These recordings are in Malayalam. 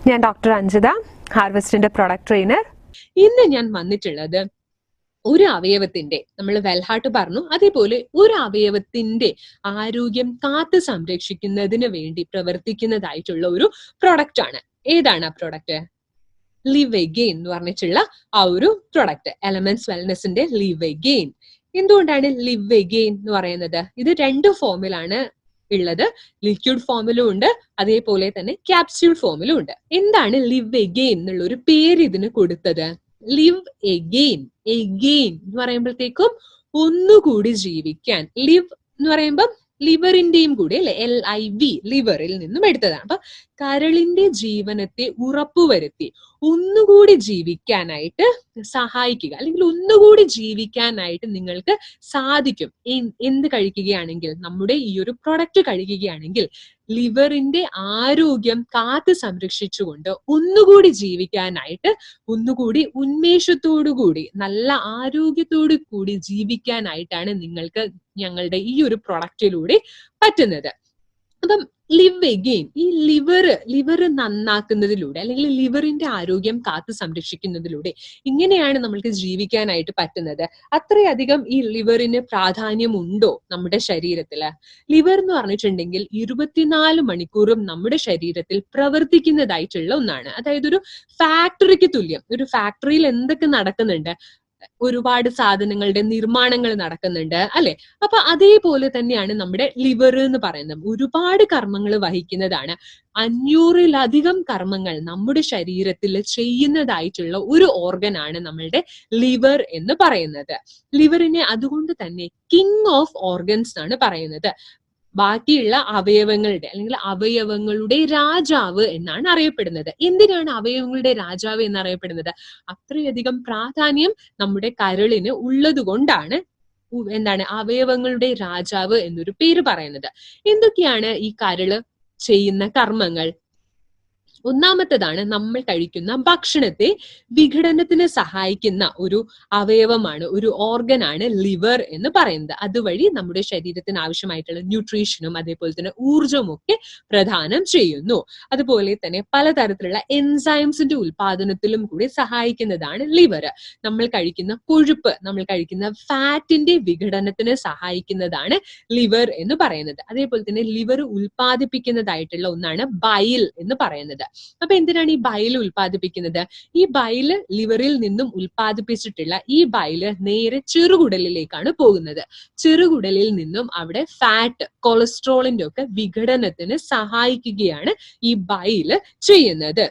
ഞാൻ ഡോക്ടർ അഞ്ജിത, ഹാർവെസ്റ്റിന്റെ പ്രൊഡക്റ്റ് ട്രെയിനർ. ഇന്ന് ഞാൻ വന്നിട്ടുള്ളത് ഒരു അവയവത്തിന്റെ, നമ്മൾ വെൽഹാർട്ട് പറഞ്ഞു, അതേപോലെ ഒരു അവയവത്തിന്റെ ആരോഗ്യം കാത്തു സംരക്ഷിക്കുന്നതിന് വേണ്ടി പ്രവർത്തിക്കുന്നതായിട്ടുള്ള ഒരു പ്രൊഡക്റ്റ് ആണ്. ഏതാണ് ആ പ്രൊഡക്റ്റ്? ലിവ് എഗെയിൻ എന്ന് പറഞ്ഞിട്ടുള്ള ആ ഒരു പ്രൊഡക്റ്റ്, എലമെന്റ്സ് വെൽനെസിന്റെ ലിവ് എഗെയിൻ. എന്തുകൊണ്ടാണ് ലിവ് എഗെയിൻ എന്ന് പറയുന്നത്? ഇത് രണ്ട് ഫോമിലാണ് ഉള്ളത്. ലിക്വിഡ് ഫോമിലും ഉണ്ട്, അതേപോലെ തന്നെ ക്യാപ്സ്യൂൾ ഫോമിലും ഉണ്ട്. എന്താണ് ലിവ് എഗെയിൻ എന്നുള്ള ഒരു പേര് ഇതിന് കൊടുത്തത്? ലിവ് എഗെയിൻ, എഗെയിൻ എന്ന് പറയുമ്പോഴത്തേക്കും ഒന്നുകൂടി ജീവിക്കാൻ. ലിവ് എന്ന് പറയുമ്പോൾ ലിവറിന്റെയും കൂടി അല്ലെ, LIV, ലിവറിൽ നിന്നും എടുത്തതാണ്. അപ്പൊ കരളിന്റെ ജീവനത്തെ ഉറപ്പുവരുത്തി ഒന്നുകൂടി ജീവിക്കാനായിട്ട് സഹായിക്കുക, അല്ലെങ്കിൽ ഒന്നുകൂടി ജീവിക്കാനായിട്ട് നിങ്ങൾക്ക് സാധിക്കും. എന്ത് കഴിക്കുകയാണെങ്കിൽ, നമ്മുടെ ഈ ഒരു പ്രൊഡക്റ്റ് കഴിക്കുകയാണെങ്കിൽ ലിവറിന്റെ ആരോഗ്യം കാത്തു സംരക്ഷിച്ചുകൊണ്ട് ഒന്നുകൂടി ജീവിക്കാനായിട്ട്, ഒന്നുകൂടി ഉന്മേഷത്തോടുകൂടി നല്ല ആരോഗ്യത്തോടു കൂടി ജീവിക്കാനായിട്ടാണ് നിങ്ങൾക്ക് ഞങ്ങളുടെ ഈ ഒരു പ്രൊഡക്റ്റിലൂടെ പറ്റുന്നത്. അപ്പം ലിവ് എഗെയിൻ, ഈ ലിവർ നന്നാക്കുന്നതിലൂടെ, അല്ലെങ്കിൽ ലിവറിന്റെ ആരോഗ്യം കാത്തു സംരക്ഷിക്കുന്നതിലൂടെ ഇങ്ങനെയാണ് നമ്മൾക്ക് ജീവിക്കാനായിട്ട് പറ്റുന്നത്. അത്രയധികം ഈ ലിവറിന് പ്രാധാന്യമുണ്ടോ നമ്മുടെ ശരീരത്തില്? ലിവർ എന്ന് പറഞ്ഞിട്ടുണ്ടെങ്കിൽ 24 മണിക്കൂറും നമ്മുടെ ശരീരത്തിൽ പ്രവർത്തിക്കുന്നതായിട്ടുള്ള ഒന്നാണ്. അതായത് ഒരു ഫാക്ടറിക്ക് തുല്യം. ഒരു ഫാക്ടറിയിൽ എന്തൊക്കെ നടക്കുന്നുണ്ട്? ഒരുപാട് സാധനങ്ങളുടെ നിർമ്മാണങ്ങൾ നടക്കുന്നുണ്ട് അല്ലെ? അപ്പൊ അതേപോലെ തന്നെയാണ് നമ്മുടെ ലിവർ എന്ന് പറയുന്നത്. ഒരുപാട് കർമ്മങ്ങൾ വഹിക്കുന്നതാണ്. 500-ലധികം കർമ്മങ്ങൾ നമ്മുടെ ശരീരത്തിൽ ചെയ്യുന്നതായിട്ടുള്ള ഒരു ഓർഗൻ ആണ് നമ്മളുടെ ലിവർ എന്ന് പറയുന്നത്. ലിവറിനെ അതുകൊണ്ട് തന്നെ കിങ് ഓഫ് ഓർഗൻസ് ആണ് പറയുന്നത്. ബാക്കിയുള്ള അവയവങ്ങളുടെ, അല്ലെങ്കിൽ അവയവങ്ങളുടെ രാജാവ് എന്നാണ് അറിയപ്പെടുന്നത്. എന്തിനാണ് അവയവങ്ങളുടെ രാജാവ് എന്നറിയപ്പെടുന്നത്? അത്രയധികം പ്രാധാന്യം നമ്മുടെ കരളിന് ഉള്ളത് കൊണ്ടാണ് എന്താണ് അവയവങ്ങളുടെ രാജാവ് എന്നൊരു പേര് പറയുന്നത്. എന്തൊക്കെയാണ് ഈ കരള് ചെയ്യുന്ന കർമ്മങ്ങൾ? ഒന്നാമത്തേതാണ്, നമ്മൾ കഴിക്കുന്ന ഭക്ഷണത്തെ വിഘടനത്തിന് സഹായിക്കുന്ന ഒരു അവയവമാണ്, ഒരു ഓർഗനാണ് ലിവർ എന്ന് പറയുന്നത്. അതുവഴി നമ്മുടെ ശരീരത്തിന് ആവശ്യമായിട്ടുള്ള ന്യൂട്രീഷനും അതേപോലെ തന്നെ ഊർജവും ഒക്കെ പ്രദാനം ചെയ്യുന്നു. അതുപോലെ തന്നെ പലതരത്തിലുള്ള എൻസൈംസിന്റെ ഉൽപാദനത്തിലും കൂടി സഹായിക്കുന്നതാണ് ലിവർ. നമ്മൾ കഴിക്കുന്ന കൊഴുപ്പ്, നമ്മൾ കഴിക്കുന്ന ഫാറ്റിന്റെ വിഘടനത്തിന് സഹായിക്കുന്നതാണ് ലിവർ എന്ന് പറയുന്നത്. അതേപോലെ തന്നെ ലിവർ ഉൽപാദിപ്പിക്കുന്നതായിട്ടുള്ള ഒന്നാണ് ബൈൽ എന്ന് പറയുന്നത്. അപ്പൊ എന്തിനാണ് ഈ ബൈല് ഉൽപ്പാദിപ്പിക്കുന്നത്? ഈ ബൈല് ലിവറിൽ നിന്നും ഉൽപ്പാദിപ്പിച്ചിട്ടുള്ള ഈ ബൈല് നേരെ ചെറുകുടലിലേക്കാണ് പോകുന്നത്. ചെറുകുടലിൽ നിന്നും അവിടെ ഫാറ്റ്, കൊളസ്ട്രോളിന്റെ ഒക്കെ വിഘടനത്തിന് സഹായിക്കുകയാണ് ഈ ബൈല് ചെയ്യുന്നത്.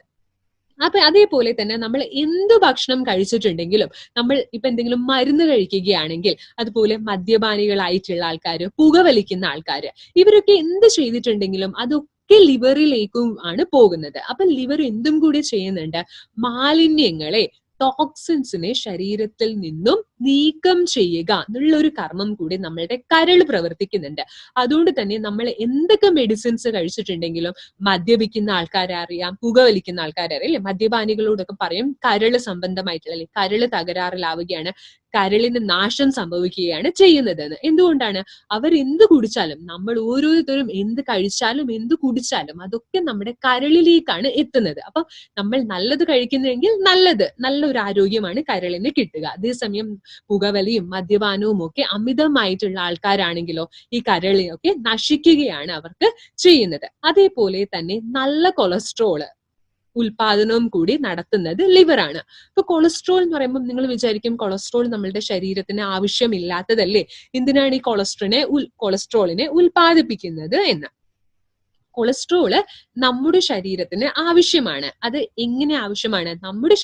അപ്പൊ അതേപോലെ തന്നെ നമ്മൾ എന്ത് ഭക്ഷണം കഴിച്ചിട്ടുണ്ടെങ്കിലും, നമ്മൾ ഇപ്പൊ എന്തെങ്കിലും മരുന്ന് കഴിക്കുകയാണെങ്കിൽ, അതുപോലെ മദ്യപാനികളായിട്ടുള്ള ആൾക്കാര്, പുകവലിക്കുന്ന ആൾക്കാര്, ഇവരൊക്കെ എന്ത് ചെയ്തിട്ടുണ്ടെങ്കിലും അതൊക്കെ ലിവറിലേക്കും ആണ് പോകുന്നത്. അപ്പൊ ലിവർ എന്തും കൂടി ചെയ്യുന്നുണ്ട്, മാലിന്യങ്ങളെ, ടോക്സിൻസിനെ ശരീരത്തിൽ നിന്നും നീക്കം ചെയ്യുക എന്നുള്ള ഒരു കർമ്മം കൂടി നമ്മളുടെ കരൾ പ്രവർത്തിക്കുന്നുണ്ട്. അതുകൊണ്ട് തന്നെ നമ്മൾ എന്തൊക്കെ മെഡിസിൻസ് കഴിച്ചിട്ടുണ്ടെങ്കിലും, മദ്യപിക്കുന്ന ആൾക്കാരെ അറിയാം, പുകവലിക്കുന്ന ആൾക്കാരെ അറിയാം, അല്ലെ? മദ്യപാനികളോടൊക്കെ പറയും കരള് സംബന്ധമായിട്ടുള്ള, അല്ലെങ്കിൽ കരള് തകരാറിലാവുകയാണ്, കരളിന് നാശം സംഭവിക്കുകയാണ് ചെയ്യുന്നതെന്ന്. എന്തുകൊണ്ടാണ്? അവർ എന്ത് കുടിച്ചാലും, നമ്മൾ ഓരോരുത്തരും എന്ത് കഴിച്ചാലും എന്ത് കുടിച്ചാലും അതൊക്കെ നമ്മുടെ കരളിലേക്കാണ് എത്തുന്നത്. അപ്പൊ നമ്മൾ നല്ലത് കഴിക്കുന്നെങ്കിൽ നല്ലൊരു ആരോഗ്യമാണ് കരളിന് കിട്ടുക. അതേസമയം പുകവലിയും മദ്യപാനവും ഒക്കെ അമിതമായിട്ടുള്ള ആൾക്കാരാണെങ്കിലോ ഈ കരളിനൊക്കെ നശിക്കുകയാണ് അവർക്ക് ചെയ്യുന്നത്. അതേപോലെ തന്നെ നല്ല കൊളസ്ട്രോള് ഉൽപാദനവും കൂടി നടത്തുന്നത് ലിവറാണ്. ഇപ്പൊ കൊളസ്ട്രോൾ എന്ന് പറയുമ്പോൾ നിങ്ങൾ വിചാരിക്കും കൊളസ്ട്രോൾ നമ്മളുടെ ശരീരത്തിന് ആവശ്യമില്ലാത്തതല്ലേ, എന്തിനാണ് ഈ കൊളസ്ട്രോളിനെ ഉൽപാദിപ്പിക്കുന്നത് എന്ന്. കൊളസ്ട്രോള് നമ്മുടെ ശരീരത്തിന് ആവശ്യമാണ്. അത് എങ്ങനെ ആവശ്യമാണ്? നമ്മുടെ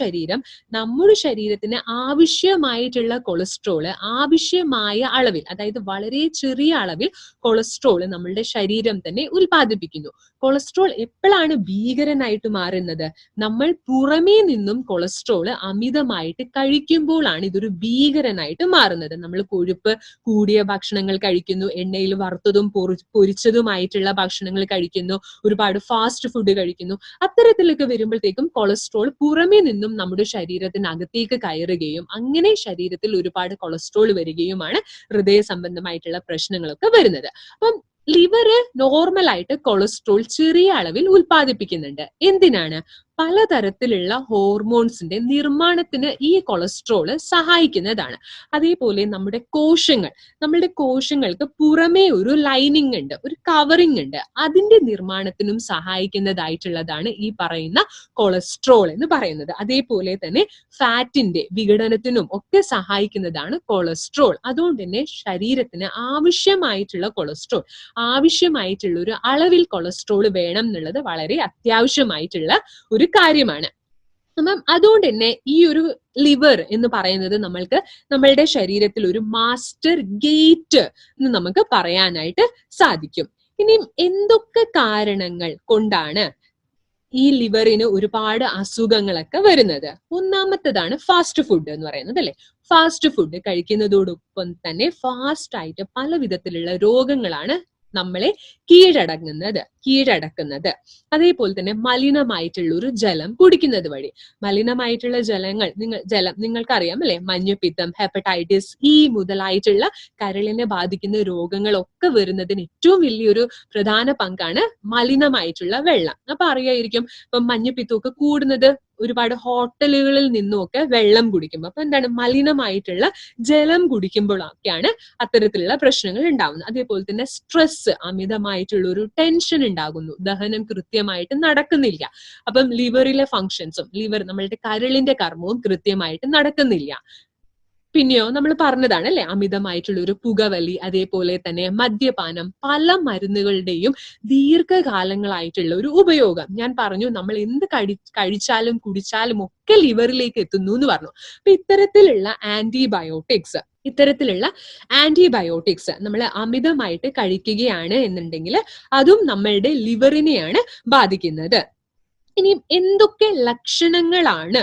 ശരീരത്തിന് ആവശ്യമായിട്ടുള്ള കൊളസ്ട്രോള് ആവശ്യമായ അളവിൽ, അതായത് വളരെ ചെറിയ അളവിൽ കൊളസ്ട്രോള് നമ്മളുടെ ശരീരം തന്നെ ഉൽപ്പാദിപ്പിക്കുന്നു. കൊളസ്ട്രോൾ എപ്പോഴാണ് ഭീകരനായിട്ട് മാറുന്നത്? നമ്മൾ പുറമേ നിന്നും കൊളസ്ട്രോള് അമിതമായിട്ട് കഴിക്കുമ്പോഴാണ് ഇതൊരു ഭീകരനായിട്ട് മാറുന്നത്. നമ്മൾ കൊഴുപ്പ് കൂടിയ ഭക്ഷണങ്ങൾ കഴിക്കുന്നു, എണ്ണയിൽ വറുത്തതും പൊരിച്ചതുമായിട്ടുള്ള ഭക്ഷണങ്ങൾ കഴിക്കുന്നു, ഒരുപാട് ഫാസ്റ്റ് ഫുഡ് കഴിക്കുന്നു. അത്തരത്തിലൊക്കെ വരുമ്പോഴത്തേക്കും കൊളസ്ട്രോൾ പുറമേ നിന്നും നമ്മുടെ ശരീരത്തിനകത്തേക്ക് കയറുകയും അങ്ങനെ ശരീരത്തിൽ ഒരുപാട് കൊളസ്ട്രോൾ വരികയുമാണ് ഹൃദയ സംബന്ധമായിട്ടുള്ള പ്രശ്നങ്ങളൊക്കെ വരുന്നത്. അപ്പം ലിവർ നോർമൽ ആയിട്ട് കൊളസ്ട്രോൾ ചെറിയ അളവിൽ ഉൽപ്പാദിപ്പിക്കുന്നുണ്ട്. എന്തിനാണ്? പലതരത്തിലുള്ള ഹോർമോൺസിന്റെ നിർമ്മാണത്തിന് ഈ കൊളസ്ട്രോള് സഹായിക്കുന്നതാണ്. അതേപോലെ നമ്മുടെ കോശങ്ങൾക്ക് പുറമേ ഒരു ലൈനിങ് ഉണ്ട്, ഒരു കവറിങ് ഉണ്ട്. അതിന്റെ നിർമ്മാണത്തിനും സഹായിക്കുന്നതായിട്ടുള്ളതാണ് ഈ പറയുന്ന കൊളസ്ട്രോൾ എന്ന് പറയുന്നത്. അതേപോലെ തന്നെ ഫാറ്റിന്റെ വിഘടനത്തിനും ഒക്കെ സഹായിക്കുന്നതാണ് കൊളസ്ട്രോൾ. അതുകൊണ്ട് തന്നെ ശരീരത്തിന് ആവശ്യമായിട്ടുള്ള ഒരു അളവിൽ കൊളസ്ട്രോൾ വേണം എന്നുള്ളത് വളരെ അത്യാവശ്യമായിട്ടുള്ള ഒരു കാര്യമാണ്. അപ്പം അതുകൊണ്ട് തന്നെ ഈ ഒരു ലിവർ എന്ന് പറയുന്നത് നമ്മളുടെ ശരീരത്തിൽ ഒരു മാസ്റ്റർ ഗേറ്റ് എന്ന് നമുക്ക് പറയാനായിട്ട് സാധിക്കും. ഇനിയും എന്തൊക്കെ കാരണങ്ങൾ കൊണ്ടാണ് ഈ ലിവറിന് ഒരുപാട് അസുഖങ്ങളൊക്കെ വരുന്നത്? ഒന്നാമത്തേതാണ് ഫാസ്റ്റ് ഫുഡ് എന്ന് പറയുന്നത്, അല്ലെ? ഫാസ്റ്റ് ഫുഡ് കഴിക്കുന്നതോടൊപ്പം തന്നെ ഫാസ്റ്റ് ആയിട്ട് പല വിധത്തിലുള്ള രോഗങ്ങളാണ് നമ്മളെ കീഴടക്കുന്നത്. അതേപോലെ തന്നെ മലിനമായിട്ടുള്ള ഒരു ജലം കുടിക്കുന്നത് വഴി, മലിനമായിട്ടുള്ള നിങ്ങൾക്കറിയാം അല്ലെ, മഞ്ഞപ്പിത്തം, ഹെപ്പറ്റൈറ്റിസ് ഇ മുതലായിട്ടുള്ള കരളിനെ ബാധിക്കുന്ന രോഗങ്ങളൊക്കെ വരുന്നതിന് ഏറ്റവും വലിയൊരു പ്രധാന പങ്കാണ് മലിനമായിട്ടുള്ള വെള്ളം. അപ്പൊ അറിയായിരിക്കും, ഇപ്പൊ മഞ്ഞപ്പിത്തമൊക്കെ കൂടുന്നത് ഒരുപാട് ഹോട്ടലുകളിൽ നിന്നുമൊക്കെ വെള്ളം കുടിക്കുമ്പോൾ, അപ്പൊ എന്താണ്, മലിനമായിട്ടുള്ള ജലം കുടിക്കുമ്പോഴൊക്കെയാണ് അത്തരത്തിലുള്ള പ്രശ്നങ്ങൾ ഉണ്ടാവുന്നത്. അതേപോലെ തന്നെ സ്ട്രെസ്, അമിതമായിട്ടുള്ള ഒരു ടെൻഷൻ ഉണ്ടാകുന്നു, ദഹനം കൃത്യമായിട്ട് നടക്കുന്നില്ല. അപ്പം ലിവറിലെ ഫങ്ഷൻസും നമ്മളുടെ കരളിന്റെ കർമ്മവും കൃത്യമായിട്ട് നടക്കുന്നില്ല. പിന്നെയോ നമ്മൾ പറഞ്ഞതാണ് അല്ലെ, അമിതമായിട്ടുള്ള ഒരു പുകവലി, അതേപോലെ തന്നെ മദ്യപാനം, പല മരുന്നുകളുടെയും ദീർഘകാലങ്ങളായിട്ടുള്ള ഒരു ഉപയോഗം. ഞാൻ പറഞ്ഞു, നമ്മൾ എന്ത് കഴിച്ചാലും കുടിച്ചാലും ഒക്കെ ലിവറിലേക്ക് എത്തുന്നു എന്ന് പറഞ്ഞു. അപ്പൊ ഇത്തരത്തിലുള്ള ആന്റിബയോട്ടിക്സ് നമ്മൾ അമിതമായിട്ട് കഴിക്കുകയാണ് എന്നുണ്ടെങ്കിൽ അതും നമ്മളുടെ ലിവറിനെയാണ് ബാധിക്കുന്നത്. ഇനി എന്തൊക്കെ ലക്ഷണങ്ങളാണ്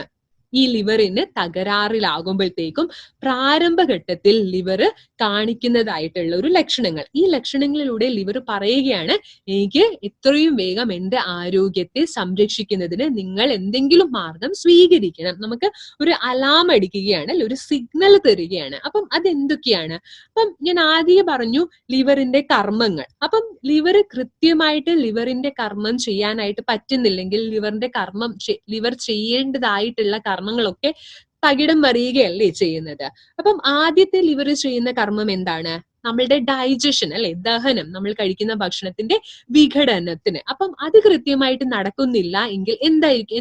ഈ ലിവറിന് തകരാറിലാകുമ്പോഴത്തേക്കും പ്രാരംഭഘട്ടത്തിൽ ലിവർ കാണിക്കുന്നതായിട്ടുള്ള ഒരു ലക്ഷണങ്ങൾ? ഈ ലക്ഷണങ്ങളിലൂടെ ലിവർ പറയുകയാണ്, എനിക്ക് എത്രയും വേഗം എന്റെ ആരോഗ്യത്തെ സംരക്ഷിക്കുന്നതിന് നിങ്ങൾ എന്തെങ്കിലും മാർഗം സ്വീകരിക്കണം. നമുക്ക് ഒരു അലാം അടിക്കുകയാണ്, അല്ലെ, ഒരു സിഗ്നൽ തരികയാണ്. അപ്പം അതെന്തൊക്കെയാണ്? അപ്പം ഞാൻ ആദ്യം പറഞ്ഞു ലിവറിന്റെ കർമ്മങ്ങൾ. അപ്പം ലിവറിന്റെ കർമ്മം ചെയ്യാനായിട്ട് പറ്റുന്നില്ലെങ്കിൽ ലിവർ ചെയ്യേണ്ടതായിട്ടുള്ള കർമ്മങ്ങളൊക്കെ തകിടം മറിയുകയല്ലേ ചെയ്യുന്നത്. അപ്പം ആദ്യത്തെ ലിവർ ചെയ്യുന്ന കർമ്മം എന്താണ്? നമ്മളുടെ ഡൈജഷൻ, അല്ലെ, ദഹനം, നമ്മൾ കഴിക്കുന്ന ഭക്ഷണത്തിന്റെ വിഘടനത്തിന്. അപ്പം അത് കൃത്യമായിട്ട് നടക്കുന്നില്ല എങ്കിൽ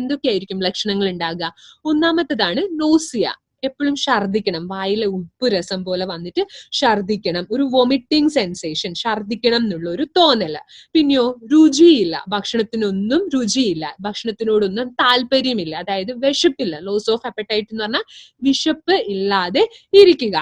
എന്തൊക്കെയായിരിക്കും ലക്ഷണങ്ങൾ ഉണ്ടാകുക? ഒന്നാമത്തേതാണ് നോസിയ, എപ്പോഴും ഛർദിക്കണം, വായിലെ ഉപ്പ് രസം പോലെ വന്നിട്ട് ഛർദിക്കണം, ഒരു വൊമിറ്റിംഗ് സെൻസേഷൻ, ഛർദിക്കണം എന്നുള്ള ഒരു തോന്നല്. പിന്നെയോ രുചിയില്ല, ഭക്ഷണത്തിനൊന്നും രുചിയില്ല, ഭക്ഷണത്തിനോടൊന്നും താല്പര്യമില്ല, അതായത് വിശപ്പില്ല. ലോസ് ഓഫ് അപ്പറ്റൈറ്റ് എന്ന് പറഞ്ഞാൽ വിശപ്പ് ഇല്ലാതെ ഇരിക്കുക.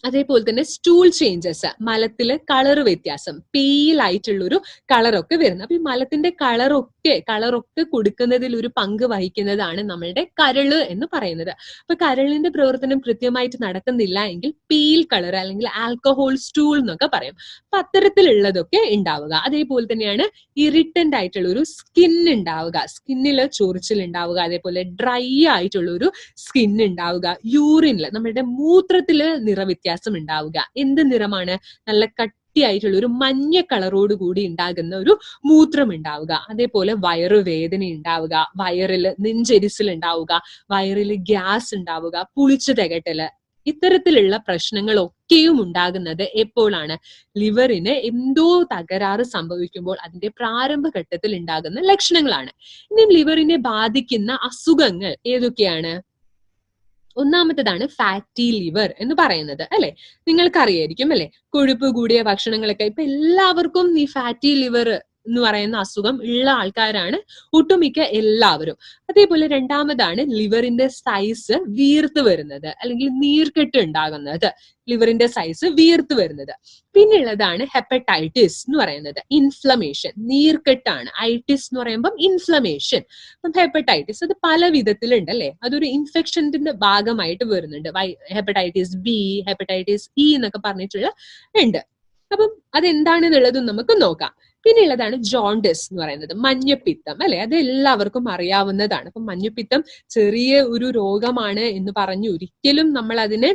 അതേപോലെ തന്നെ സ്റ്റൂൾ ചേഞ്ചസ്, മലത്തില് കളർ വ്യത്യാസം, പെയിൽ ആയിട്ടുള്ളൊരു കളറൊക്കെ വരുന്നത്. അപ്പൊ ഈ മലത്തിന്റെ കളറൊക്കെ കൊടുക്കുന്നതിൽ ഒരു പങ്ക് വഹിക്കുന്നതാണ് നമ്മളുടെ കരള് എന്ന് പറയുന്നത്. അപ്പൊ കരളിന്റെ പ്രവർത്തനം കൃത്യമായിട്ട് നടക്കുന്നില്ല എങ്കിൽ പെയിൽ കളർ അല്ലെങ്കിൽ ആൽക്കഹോൾ സ്റ്റൂൾ എന്നൊക്കെ പറയും. അപ്പൊ അത്തരത്തിലുള്ളതൊക്കെ ഉണ്ടാവുക. അതേപോലെ തന്നെയാണ് ഇറിറ്റന്റ് ആയിട്ടുള്ള ഒരു സ്കിൻ ഉണ്ടാവുക, സ്കിന്നില് ചൊറിച്ചിൽ ഉണ്ടാവുക, അതേപോലെ ഡ്രൈ ആയിട്ടുള്ള ഒരു സ്കിൻ ഉണ്ടാവുക. യൂറിനില്, നമ്മളുടെ മൂത്രത്തില് നിറവ്യത്യാസം ഉണ്ടാവുക. എന്ത് നിറമാണ്? നല്ല കട്ടിയായിട്ടുള്ള ഒരു മഞ്ഞ കളറോട് കൂടി ഉണ്ടാകുന്ന ഒരു മൂത്രം ഉണ്ടാവുക. അതേപോലെ വയറുവേദന ഉണ്ടാവുക, വയറില് നെഞ്ചെരിച്ചിൽ ഉണ്ടാവുക, വയറില് ഗ്യാസ് ഉണ്ടാവുക, പുളിച്ചു തികട്ടല്. ഇത്തരത്തിലുള്ള പ്രശ്നങ്ങളൊക്കെയും ഉണ്ടാകുന്നത് എപ്പോഴാണ്? ലിവറിന് എന്തോ തകരാറ് സംഭവിക്കുമ്പോൾ അതിന്റെ പ്രാരംഭഘട്ടത്തിൽ ഉണ്ടാകുന്ന ലക്ഷണങ്ങളാണ്. ഇനി ലിവറിനെ ബാധിക്കുന്ന അസുഖങ്ങൾ ഏതൊക്കെയാണ്? ഒന്നാമത്തേതാണ് ഫാറ്റി ലിവർ എന്ന് പറയുന്നത്, അല്ലെ? നിങ്ങൾക്കറിയായിരിക്കും അല്ലെ, കൊഴുപ്പ് കൂടിയ ഭക്ഷണങ്ങളൊക്കെ. ഇപ്പൊ എല്ലാവർക്കും ഈ ഫാറ്റി ലിവർ എന്ന് പറയുന്ന അസുഖം ഉള്ള ആൾക്കാരാണ് ഒട്ടുമിക്ക എല്ലാവരും. അതേപോലെ രണ്ടാമതാണ് ലിവറിന്റെ സൈസ് വീർത്ത് വരുന്നത്, അല്ലെങ്കിൽ നീർക്കെട്ട് ഉണ്ടാകുന്നത്, ലിവറിന്റെ സൈസ് വീർത്ത് വരുന്നത്. പിന്നെയുള്ളതാണ് ഹെപ്പറ്റൈറ്റിസ് എന്ന് പറയുന്നത്, ഇൻഫ്ലമേഷൻ, നീർക്കെട്ടാണ്. ഐറ്റിസ് എന്ന് പറയുമ്പോൾ ഇൻഫ്ലമേഷൻ. അപ്പം ഹെപ്പറ്റൈറ്റിസ് അത് പല വിധത്തിലുണ്ട്, അല്ലെ? അതൊരു ഇൻഫെക്ഷന്റെ ഭാഗമായിട്ട് വരുന്നുണ്ട്. ഹെപ്പറ്റൈറ്റിസ് ബി, ഹെപ്പറ്റൈറ്റിസ് ഇ എന്നൊക്കെ പറഞ്ഞിട്ടുള്ള ഉണ്ട്. അപ്പം അതെന്താണെന്നുള്ളതും നമുക്ക് നോക്കാം. പിന്നെ ഉള്ളതാണ് ജോണ്ടിസ് എന്ന് പറയുന്നത്, മഞ്ഞപ്പിത്തം, അല്ലെ? അത് എല്ലാവർക്കും അറിയാവുന്നതാണ്. അപ്പൊ മഞ്ഞപ്പിത്തം ചെറിയ ഒരു രോഗമാണ് എന്ന് പറഞ്ഞു ഒരിക്കലും നമ്മൾ അതിനെ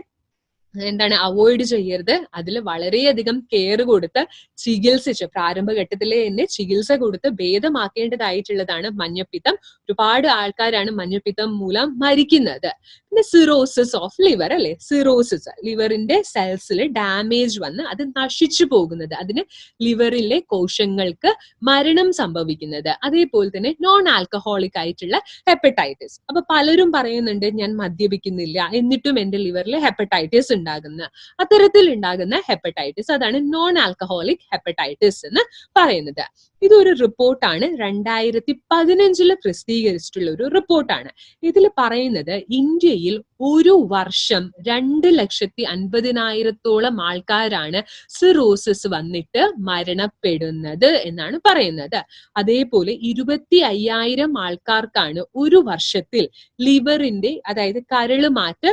എന്താണ് അവോയ്ഡ് ചെയ്യരുത്. അതിൽ വളരെയധികം കെയർ കൊടുത്ത് ചികിത്സിച്ച് പ്രാരംഭഘട്ടത്തിലെ തന്നെ ചികിത്സ കൊടുത്ത് ഭേദമാക്കേണ്ടതായിട്ടുള്ളതാണ് മഞ്ഞപ്പിത്തം. ഒരുപാട് ആൾക്കാരാണ് മഞ്ഞപ്പിത്തം മൂലം മരിക്കുന്നത്. പിന്നെ സിറോസിസ് ഓഫ് ലിവർ അല്ലെ, സിറോസിസ് ലിവറിന്റെ സെൽസിൽ ഡാമേജ് വന്ന് അത് നശിച്ചു പോകുന്നത്, അതിന് ലിവറിലെ കോശങ്ങൾക്ക് മരണം സംഭവിക്കുന്നത്. അതേപോലെ തന്നെ നോൺ ആൽക്കഹോളിക് ആയിട്ടുള്ള ഹെപ്പറ്റൈറ്റിസ്. അപ്പൊ പലരും പറയുന്നുണ്ട് ഞാൻ മദ്യപിക്കുന്നില്ല എന്നിട്ടും എന്റെ ലിവറിൽ ഹെപ്പറ്റൈറ്റിസ് ഉണ്ടാകുന്ന, അത്തരത്തിൽ ഉണ്ടാകുന്ന ഹെപ്പറ്റൈറ്റിസ്, അതാണ് നോൺ ആൽക്കഹോളിക് ഹെപ്പറ്റൈറ്റിസ് എന്ന് പറയുന്നത്. ഇതൊരു റിപ്പോർട്ടാണ് 2015 പ്രസിദ്ധീകരിച്ചിട്ടുള്ള ഒരു റിപ്പോർട്ടാണ്. ഇതിൽ പറയുന്നത് ഇന്ത്യയിൽ ഒരു വർഷം 2,50,000 ആൾക്കാരാണ് സിറോസിസ് വന്നിട്ട് മരണപ്പെടുന്നത് എന്നാണ് പറയുന്നത്. അതേപോലെ 25,000 ആൾക്കാർക്കാണ് ഒരു വർഷത്തിൽ ലിവറിന്റെ, അതായത് കരള് മാറ്റ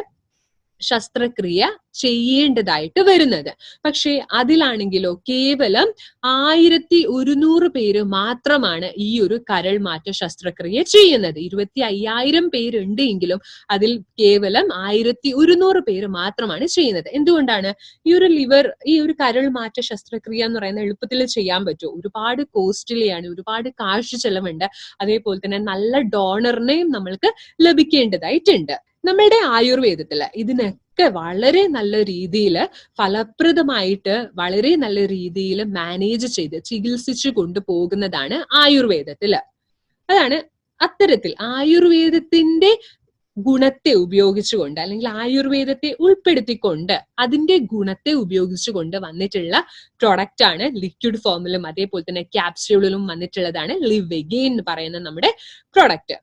ശസ്ത്രക്രിയ ചെയ്യേണ്ടതായിട്ട് വരുന്നത്. പക്ഷെ അതിലാണെങ്കിലോ കേവലം 1,100 പേര് മാത്രമാണ് ഈ ഒരു കരൾ മാറ്റ ശസ്ത്രക്രിയ ചെയ്യുന്നത്. 25,000 പേരുണ്ട് എങ്കിലും അതിൽ കേവലം 1,100 പേര് മാത്രമാണ് ചെയ്യുന്നത്. എന്തുകൊണ്ടാണ്? ഈ ഒരു കരൾ മാറ്റ ശസ്ത്രക്രിയ എന്ന് പറയുന്നത് എളുപ്പത്തിൽ ചെയ്യാൻ പറ്റും, ഒരുപാട് കോസ്റ്റ്ലി ആണ്, ഒരുപാട് കാശ് ചെലവുണ്ട്. അതേപോലെ തന്നെ നല്ല ഡോണറിനെയും നമ്മൾക്ക് ലഭിക്കേണ്ടതായിട്ടുണ്ട്. നമ്മളുടെ ആയുർവേദത്തില് ഇതിനൊക്കെ വളരെ നല്ല രീതിയിൽ ഫലപ്രദമായിട്ട് വളരെ നല്ല രീതിയിൽ മാനേജ് ചെയ്ത് ചികിത്സിച്ചു കൊണ്ടുപോകുന്നതാണ് ആയുർവേദത്തില്. അതാണ് അത്തരത്തിൽ ആയുർവേദത്തിന്റെ ഗുണത്തെ ഉപയോഗിച്ചുകൊണ്ട്, അല്ലെങ്കിൽ ആയുർവേദത്തെ ഉൾപ്പെടുത്തിക്കൊണ്ട് അതിന്റെ ഗുണത്തെ ഉപയോഗിച്ചുകൊണ്ട് വന്നിട്ടുള്ള പ്രൊഡക്റ്റ് ആണ് ലിക്വിഡ് ഫോമിലും അതേപോലെ തന്നെ ക്യാപ്സ്യൂളിലും വന്നിട്ടുള്ളതാണ് ലിവ് എഗെയിൻ എന്ന് പറയുന്ന നമ്മുടെ പ്രൊഡക്റ്റ്.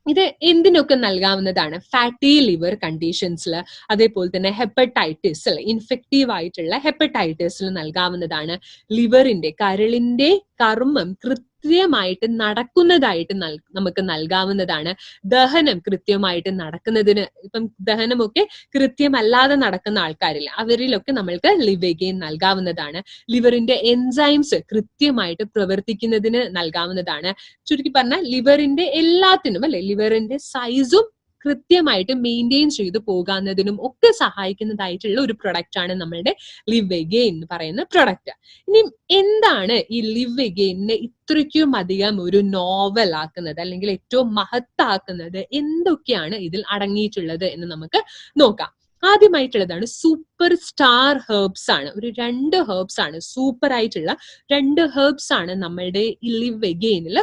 ഇത് എന്തിനൊക്കെ നൽകാവുന്നതാണ്? ഫാറ്റി ലിവർ കണ്ടീഷൻസിൽ, അതേപോലെ തന്നെ ഹെപ്പറ്റൈറ്റിസിൽ, ഇൻഫെക്റ്റീവ് ആയിട്ടുള്ള ഹെപ്പറ്റൈറ്റിസിൽ നൽകാവുന്നതാണ്. ലിവറിന്റെ, കരളിന്റെ കർമ്മം കൃത്യമായിട്ട് നടക്കുന്നതായിട്ട് നമുക്ക് നൽകാവുന്നതാണ്. ദഹനം കൃത്യമായിട്ട് നടക്കുന്നതിന്, ഇപ്പം ദഹനമൊക്കെ കൃത്യമല്ലാതെ നടക്കുന്ന ആൾക്കാരില്ല, അവരിലൊക്കെ നമ്മൾക്ക് ലിവ് എഗെയിൻ നൽകാവുന്നതാണ്. ലിവറിന്റെ എൻസൈംസ് കൃത്യമായിട്ട് പ്രവർത്തിക്കുന്നതിന് നൽകാവുന്നതാണ്. ചുരുക്കി പറഞ്ഞാൽ ലിവറിന്റെ എല്ലാത്തിനും അല്ലെ, ലിവറിന്റെ സൈസും കൃത്യമായിട്ട് മെയിൻറ്റെയിൻ ചെയ്തു പോകാവുന്നതിനും ഒക്കെ സഹായിക്കുന്നതായിട്ടുള്ള ഒരു പ്രൊഡക്റ്റ് ആണ് നമ്മളുടെ ലിവ് എഗെയിൻ എന്ന് പറയുന്ന പ്രൊഡക്റ്റ്. ഇനി എന്താണ് ഈ ലിവ് എഗെയിനെ ഇത്രയ്ക്കും അധികം ഒരു നോവൽ ആക്കുന്നത്, അല്ലെങ്കിൽ ഏറ്റവും മഹത്താക്കുന്നത്? എന്തൊക്കെയാണ് ഇതിൽ അടങ്ങിയിട്ടുള്ളത് എന്ന് നമുക്ക് നോക്കാം. ആദ്യമായിട്ടുള്ളതാണ് സൂപ്പർ സ്റ്റാർ ഹെർബ്സ് ആണ്. ഒരു 2 ഹെർബ്സ് ആണ്, സൂപ്പർ ആയിട്ടുള്ള 2 ഹെർബ്സ് ആണ് നമ്മളുടെ ഈ ലിവ് എഗെയിനിൽ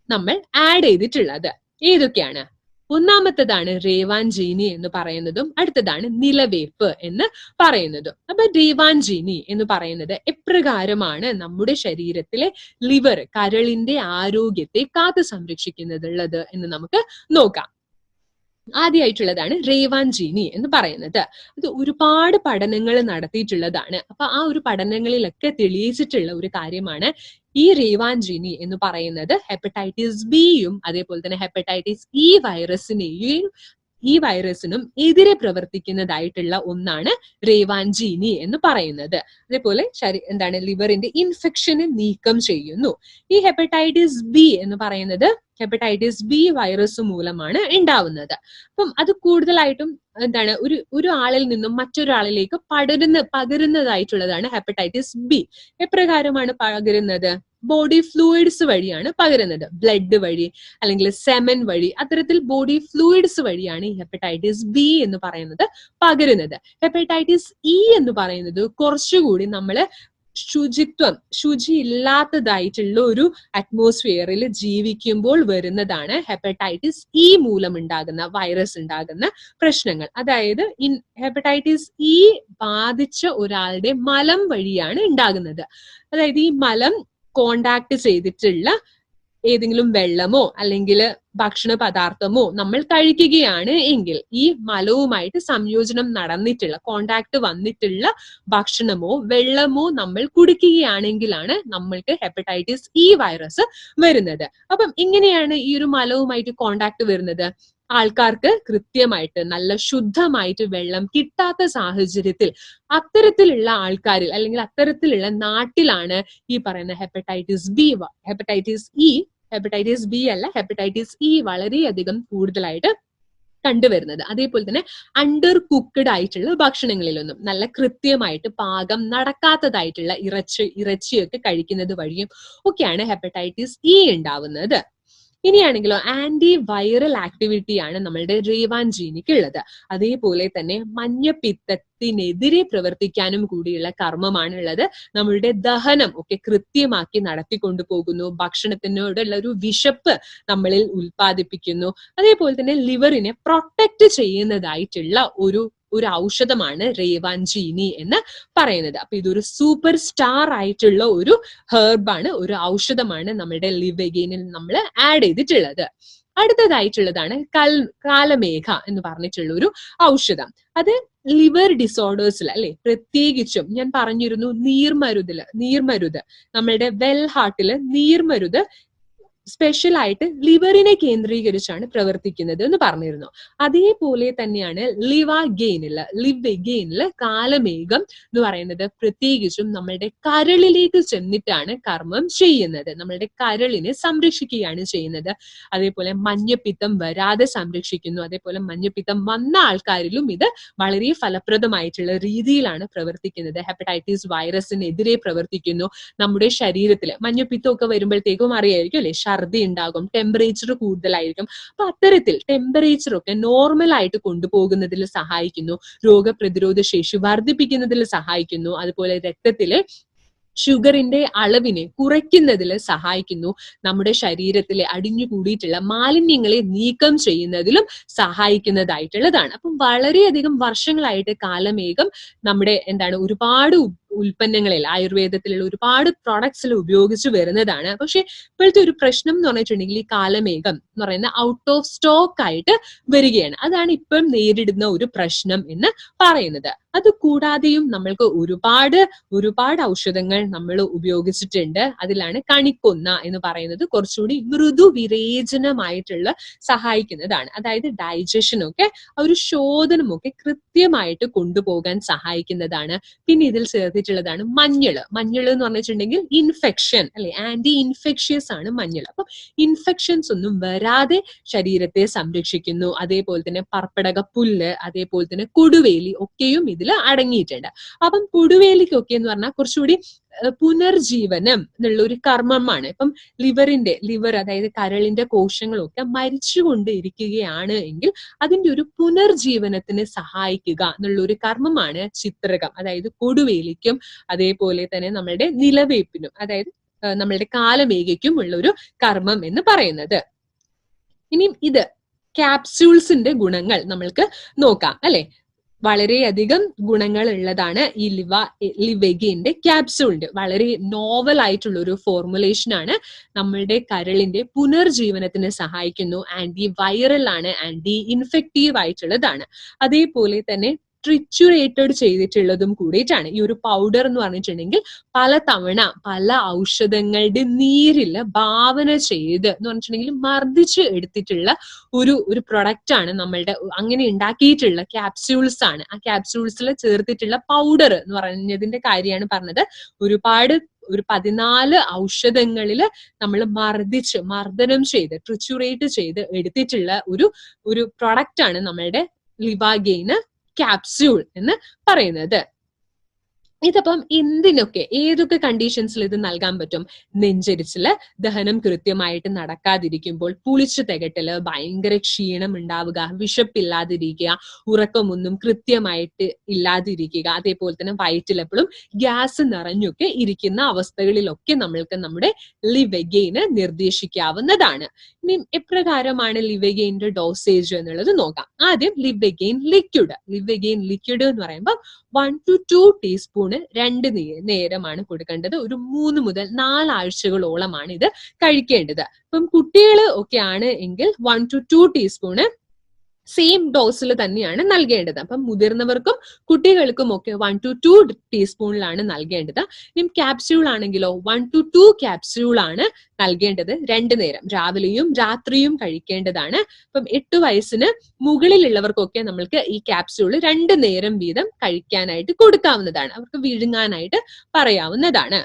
നമ്മൾ ആഡ് ചെയ്തിട്ടുള്ളത്. ഏതൊക്കെയാണ്? ഒന്നാമത്തതാണ് റേവാൻജീനി എന്ന് പറയുന്നതും അടുത്തതാണ് നിലവേപ്പ് എന്ന് പറയുന്നതും. അപ്പൊ റേവാൻജീനി എന്ന് പറയുന്നത് എപ്രകാരമാണ് നമ്മുടെ ശരീരത്തിലെ ലിവർ, കരളിന്റെ ആരോഗ്യത്തെ കാത്തു സംരക്ഷിക്കുന്നതുള്ളത് എന്ന് നമുക്ക് നോക്കാം. ആദ്യമായിട്ടുള്ളതാണ് റേവാൻജീനി എന്ന് പറയുന്നത്. അത് ഒരുപാട് പഠനങ്ങൾ നടത്തിയിട്ടുള്ളതാണ്. അപ്പൊ ആ ഒരു പഠനങ്ങളിലൊക്കെ തെളിയിച്ചിട്ടുള്ള ഒരു കാര്യമാണ് ഈ റേവാൻജീനി എന്ന് പറയുന്നത് ഹെപ്പറ്റൈറ്റിസ് ബിയും അതേപോലെ തന്നെ ഹെപ്പറ്റൈറ്റിസ് ഈ വൈറസിനും എതിരെ പ്രവർത്തിക്കുന്നതായിട്ടുള്ള ഒന്നാണ് റേവാൻജീനി എന്ന് പറയുന്നത്. അതേപോലെ ലിവറിന്റെ ഇൻഫെക്ഷനെ നീക്കം ചെയ്യുന്നു. ഈ ഹെപ്പറ്റൈറ്റിസ് ബി എന്ന് പറയുന്നത് ഹെപ്പറ്റൈറ്റിസ് ബി വൈറസ് മൂലമാണ് ഉണ്ടാവുന്നത്. അപ്പം അത് കൂടുതലായിട്ടും ഒരു ആളിൽ നിന്നും മറ്റൊരാളിലേക്ക് പകരുന്നതായിട്ടുള്ളതാണ് ഹെപ്പറ്റൈറ്റിസ് ബി. എപ്രകാരമാണ് പകരുന്നത്? ബോഡി ഫ്ലൂയിഡ്സ് വഴിയാണ് പകരുന്നത്. ബ്ലഡ് വഴി അല്ലെങ്കിൽ സെമൻ വഴി, അത്തരത്തിൽ ബോഡി ഫ്ലൂയിഡ്സ് വഴിയാണ് ഈ ഹെപ്പറ്റൈറ്റിസ് ബി എന്ന് പറയുന്നത് പകരുന്നത്. ഹെപ്പറ്റൈറ്റിസ് ഇ എന്ന് പറയുന്നത് കുറച്ചുകൂടി നമ്മള് ശുചിയില്ലാത്തതായിട്ടുള്ള ഒരു അറ്റ്മോസ്ഫിയറിൽ ജീവിക്കുമ്പോൾ വരുന്നതാണ് ഹെപ്പറ്റൈറ്റിസ് ഇ മൂലം ഉണ്ടാകുന്ന വൈറസ് ഉണ്ടാകുന്ന പ്രശ്നങ്ങൾ. അതായത് ഹെപ്പറ്റൈറ്റിസ് ഇ ബാധിച്ച ഒരാളുടെ മലം വഴിയാണ് ഉണ്ടാകുന്നത്. അതായത് ഈ മലം കോണ്ടാക്ട് ചെയ്തിട്ടുള്ള ഏതെങ്കിലും വെള്ളമോ അല്ലെങ്കിൽ ഭക്ഷണ പദാർത്ഥമോ നമ്മൾ കഴിക്കുകയാണ് എങ്കിൽ ഈ മലവുമായിട്ട് സംയോജനം നടന്നിട്ടുള്ള, കോണ്ടാക്ട് വന്നിട്ടുള്ള ഭക്ഷണമോ വെള്ളമോ നമ്മൾ കുടിക്കുകയാണെങ്കിലാണ് നമ്മൾക്ക് ഹെപ്പറ്റൈറ്റിസ് ഇ വൈറസ് വരുന്നത്. അപ്പം ഇങ്ങനെയാണ് ഈ ഒരു മലവുമായിട്ട് കോണ്ടാക്ട് വരുന്നത്. ആൾക്കാർക്ക് കൃത്യമായിട്ട് നല്ല ശുദ്ധമായിട്ട് വെള്ളം കിട്ടാത്ത സാഹചര്യത്തിൽ അത്തരത്തിലുള്ള ആൾക്കാരിൽ അല്ലെങ്കിൽ അത്തരത്തിലുള്ള നാട്ടിലാണ് ഈ പറയുന്ന ഹെപ്പറ്റൈറ്റിസ് ബി അല്ല, ഹെപ്പറ്റൈറ്റിസ് ഇ വളരെയധികം കൂടുതലായിട്ട് കണ്ടുവരുന്നത്. അതേപോലെ തന്നെ അണ്ടർ കുക്ക്ഡ് ആയിട്ടുള്ള ഭക്ഷണങ്ങളിലൊന്നും നല്ല കൃത്യമായിട്ട് പാകം നടക്കാത്തതായിട്ടുള്ള ഇറച്ചിയൊക്കെ കഴിക്കുന്നത് വഴിയും ഒക്കെയാണ് ഹെപ്പറ്റൈറ്റിസ് ഇ ഉണ്ടാവുന്നത്. ഇനിയാണെങ്കിലോ ആന്റി വൈറൽ ആക്ടിവിറ്റിയാണ് നമ്മളുടെ റേവാൻജീനിക്ക് ഉള്ളത്. അതേപോലെ തന്നെ മഞ്ഞപ്പിത്തത്തിനെതിരെ പ്രവർത്തിക്കാനും കൂടിയുള്ള കർമ്മമാണ് ഉള്ളത്. നമ്മളുടെ ദഹനം ഒക്കെ കൃത്യമാക്കി നടത്തിക്കൊണ്ടു പോകുന്നു. ഭക്ഷണത്തിനോടുള്ള ഒരു വിശപ്പ് നമ്മളിൽ ഉൽപ്പാദിപ്പിക്കുന്നു. അതേപോലെ തന്നെ ലിവറിനെ പ്രൊട്ടക്ട് ചെയ്യുന്നതായിട്ടുള്ള ഒരു ഔഷധമാണ് റേവാൻജീനി എന്ന് പറയുന്നത്. അപ്പൊ ഇതൊരു സൂപ്പർ സ്റ്റാർ ആയിട്ടുള്ള ഒരു ഹെർബാണ്, ഒരു ഔഷധമാണ് നമ്മുടെ ലിവഗെയിനിൽ നമ്മൾ ആഡ് ചെയ്തിട്ടുള്ളത്. അടുത്തതായിട്ടുള്ളതാണ് കാലമേഘ എന്ന് പറഞ്ഞിട്ടുള്ള ഒരു ഔഷധം. അത് ലിവർ ഡിസോർഡേഴ്സിൽ അല്ലെ, പ്രത്യേകിച്ചും ഞാൻ പറഞ്ഞിരുന്നു നീർമരുത് നമ്മളുടെ വെൽ ഹാർട്ടില് നീർമരുത് സ്പെഷ്യൽ ആയിട്ട് ലിവറിനെ കേന്ദ്രീകരിച്ചാണ് പ്രവർത്തിക്കുന്നത് എന്ന് പറഞ്ഞിരുന്നു. അതേപോലെ തന്നെയാണ് ലിവഗെയിനില് കാലമേഘം എന്ന് പറയുന്നത് പ്രത്യേകിച്ചും നമ്മളുടെ കരളിലേക്ക് ചെന്നിട്ടാണ് കർമ്മം ചെയ്യുന്നത്. നമ്മളുടെ കരളിനെ സംരക്ഷിക്കുകയാണ് ചെയ്യുന്നത്. അതേപോലെ മഞ്ഞപ്പിത്തം വരാതെ സംരക്ഷിക്കുന്നു. അതേപോലെ മഞ്ഞപ്പിത്തം വന്ന ആൾക്കാരിലും ഇത് വളരെ ഫലപ്രദമായിട്ടുള്ള രീതിയിലാണ് പ്രവർത്തിക്കുന്നത്. ഹെപ്പറ്റൈറ്റിസ് വൈറസിനെതിരെ പ്രവർത്തിക്കുന്നു. നമ്മുടെ ശരീരത്തിൽ മഞ്ഞപ്പിത്തം ഒക്കെ വരുമ്പോഴത്തേക്കും അറിയായിരിക്കും അല്ലെ, ഛർദി ഉണ്ടാകും, ടെമ്പറേച്ചർ കൂടുതലായിരിക്കും. അപ്പൊ അത്തരത്തിൽ ടെമ്പറേച്ചർ ഒക്കെ നോർമൽ ആയിട്ട് കൊണ്ടുപോകുന്നതിൽ സഹായിക്കുന്നു. രോഗപ്രതിരോധ ശേഷി വർദ്ധിപ്പിക്കുന്നതിൽ സഹായിക്കുന്നു. അതുപോലെ രക്തത്തിലെ ഷുഗറിന്റെ അളവിനെ കുറയ്ക്കുന്നതിൽ സഹായിക്കുന്നു. നമ്മുടെ ശരീരത്തിലെ അടിഞ്ഞുകൂടിയിട്ടുള്ള മാലിന്യങ്ങളെ നീക്കം ചെയ്യുന്നതിലും സഹായിക്കുന്നതായിട്ടുള്ളതാണ്. അപ്പം വളരെയധികം വർഷങ്ങളായിട്ട് കാലമേഘം നമ്മുടെ ഒരുപാട് ഉൽപ്പന്നങ്ങളിൽ, ആയുർവേദത്തിലുള്ള ഒരുപാട് പ്രോഡക്ട്സിൽ ഉപയോഗിച്ചു വരുന്നതാണ്. പക്ഷെ ഇപ്പോഴത്തെ ഒരു പ്രശ്നം എന്ന് പറഞ്ഞിട്ടുണ്ടെങ്കിൽ ഈ കാലമേഘം എന്ന് പറയുന്ന ഔട്ട് ഓഫ് സ്റ്റോക്ക് ആയിട്ട് വരികയാണ്. അതാണ് ഇപ്പം നേരിടുന്ന ഒരു പ്രശ്നം എന്ന് പറയുന്നത്. അത് കൂടാതെയും നമ്മൾക്ക് ഒരുപാട് ഔഷധങ്ങൾ നമ്മൾ ഉപയോഗിച്ചിട്ടുണ്ട്. അതിലാണ് കണിക്കൊന്ന എന്ന് പറയുന്നത് കുറച്ചുകൂടി മൃദുവിരേചനമായിട്ടുള്ള സഹായിക്കുന്നതാണ്. അതായത് ഡൈജഷനൊക്കെ ഒരു ശോധനമൊക്കെ കൃത്യമായിട്ട് കൊണ്ടുപോകാൻ സഹായിക്കുന്നതാണ്. പിന്നെ ഇതിൽ ചേർത്തിട്ടുള്ളതാണ് മഞ്ഞള് എന്ന് പറഞ്ഞിട്ടുണ്ടെങ്കിൽ ഇൻഫെക്ഷൻ അല്ലെ, ആന്റി ഇൻഫെക്ഷ്യസ് ആണ് മഞ്ഞൾ. അപ്പം ഇൻഫെക്ഷൻസ് ഒന്നും വരാതെ ശരീരത്തെ സംരക്ഷിക്കുന്നു. അതേപോലെ തന്നെ പർപ്പടക പുല്ല്, അതേപോലെ തന്നെ കൊടുവേലി ഒക്കെയും ഇതിൽ അടങ്ങിയിട്ടുണ്ട്. അപ്പം കൊടുവേലിക്കൊക്കെ എന്ന് പറഞ്ഞാൽ കുറച്ചുകൂടി പുനർജീവനം എന്നുള്ള ഒരു കർമ്മമാണ്. ഇപ്പം ലിവർ അതായത് കരളിന്റെ കോശങ്ങളൊക്കെ മരിച്ചുകൊണ്ട് ഇരിക്കുകയാണ് എങ്കിൽ അതിന്റെ ഒരു പുനർജീവനത്തിന് സഹായിക്കുക എന്നുള്ള ഒരു കർമ്മമാണ് ചിത്രകം, അതായത് കൊടുവേലിക്കും അതേപോലെ തന്നെ നമ്മളുടെ നിലവേപ്പിനും അതായത് നമ്മളുടെ കാലമേഘയ്ക്കും ഉള്ള ഒരു കർമ്മം എന്ന് പറയുന്നത്. ഇനിയും ഇത് ക്യാപ്സ്യൂൾസിന്റെ ഗുണങ്ങൾ നമ്മൾക്ക് നോക്കാം അല്ലെ. വളരെയധികം ഗുണങ്ങൾ ഉള്ളതാണ് ഈ ലിവഗെയിന്റെ ക്യാപ്സ്യൂളിന്റെ. വളരെ നോവൽ ആയിട്ടുള്ള ഒരു ഫോർമുലേഷൻ ആണ്. നമ്മളുടെ കരളിന്റെ പുനർജീവനത്തിന് സഹായിക്കുന്നു. ആന്റി വൈറൽ ആണ്, ആന്റി ഇൻഫെക്റ്റീവ് ആയിട്ടുള്ളതാണ്. അതേപോലെ തന്നെ ട്രിച്ചുറേറ്റഡ് ചെയ്തിട്ടുള്ളതും കൂടിയിട്ടാണ്. ഈ ഒരു പൗഡർ എന്ന് പറഞ്ഞിട്ടുണ്ടെങ്കിൽ പല ഔഷധങ്ങളുടെ നീരില് ഭാവന ചെയ്ത് എന്ന് പറഞ്ഞിട്ടുണ്ടെങ്കിൽ മർദ്ദിച്ച് എടുത്തിട്ടുള്ള ഒരു പ്രൊഡക്റ്റ് ആണ് നമ്മളുടെ അങ്ങനെ ഉണ്ടാക്കിയിട്ടുള്ള ക്യാപ്സ്യൂൾസ് ആണ്. ആ ക്യാപ്സ്യൂൾസിൽ ചേർത്തിട്ടുള്ള പൗഡർ എന്ന് പറഞ്ഞതിന്റെ കാര്യമാണ് പറഞ്ഞത്. ഒരു 14 ഔഷധങ്ങളിൽ നമ്മൾ മർദ്ദനം ചെയ്ത് ട്രിച്ചുറേറ്റ് ചെയ്ത് എടുത്തിട്ടുള്ള ഒരു പ്രൊഡക്റ്റ് ആണ് നമ്മളുടെ ലിവഗെയിൻ ക്യാപ്സ്യൂൾ എന്ന് പറയുന്നത്. ഇതപ്പം ഏതൊക്കെ കണ്ടീഷൻസിൽ ഇത് നൽകാൻ പറ്റും? നെഞ്ചരിച്ചില്, ദഹനം കൃത്യമായിട്ട് നടക്കാതിരിക്കുമ്പോൾ, പുളിച്ചു തികട്ടല്, ഭയങ്കര ക്ഷീണം ഉണ്ടാവുക, വിശപ്പില്ലാതിരിക്കുക, ഉറക്കമൊന്നും കൃത്യമായിട്ട് ഇല്ലാതിരിക്കുക, അതേപോലെ തന്നെ വയറ്റിലെപ്പോഴും ഗ്യാസ് നിറഞ്ഞൊക്കെ ഇരിക്കുന്ന അവസ്ഥകളിലൊക്കെ നമ്മൾക്ക് നമ്മുടെ ലിവഗെയിന് നിർദ്ദേശിക്കാവുന്നതാണ്. ഇനി എപ്രകാരമാണ് ലിവഗെയിന്റെ ഡോസേജ് എന്നുള്ളത് നോക്കാം. ആദ്യം ലിവഗെയിൻ ലിക്വിഡ് എന്ന് പറയുമ്പോൾ 1 to 2 ടീസ്പൂൺ 2 നേരമാണ് കൊടുക്കേണ്ടത്. ഒരു 3 മുതൽ 4 ആഴ്ചകളോളമാണ് ഇത് കഴിക്കേണ്ടത്. ഇപ്പം കുട്ടികൾ ഒക്കെ ആണ് എങ്കിൽ 1 to 2 ടീസ്പൂണ് സെയിം ഡോസിൽ തന്നെയാണ് നൽകേണ്ടത്. അപ്പം മുതിർന്നവർക്കും കുട്ടികൾക്കും ഒക്കെ 1 to 2 ടീസ്പൂണിലാണ് നൽകേണ്ടത്. ഇനി ക്യാപ്സ്യൂൾ ആണെങ്കിലോ 1 to 2 ക്യാപ്സ്യൂൾ ആണ് നൽകേണ്ടത്. 2 നേരം, രാവിലെയും രാത്രിയും കഴിക്കേണ്ടതാണ്. അപ്പം 8 വയസ്സിന് മുകളിലുള്ളവർക്കൊക്കെ നമ്മൾക്ക് ഈ ക്യാപ്സ്യൂൾ 2 നേരം വീതം കഴിക്കാനായിട്ട് കൊടുക്കാവുന്നതാണ്. അവർക്ക് വിഴുങ്ങാനായിട്ട് പറയാവുന്നതാണ്.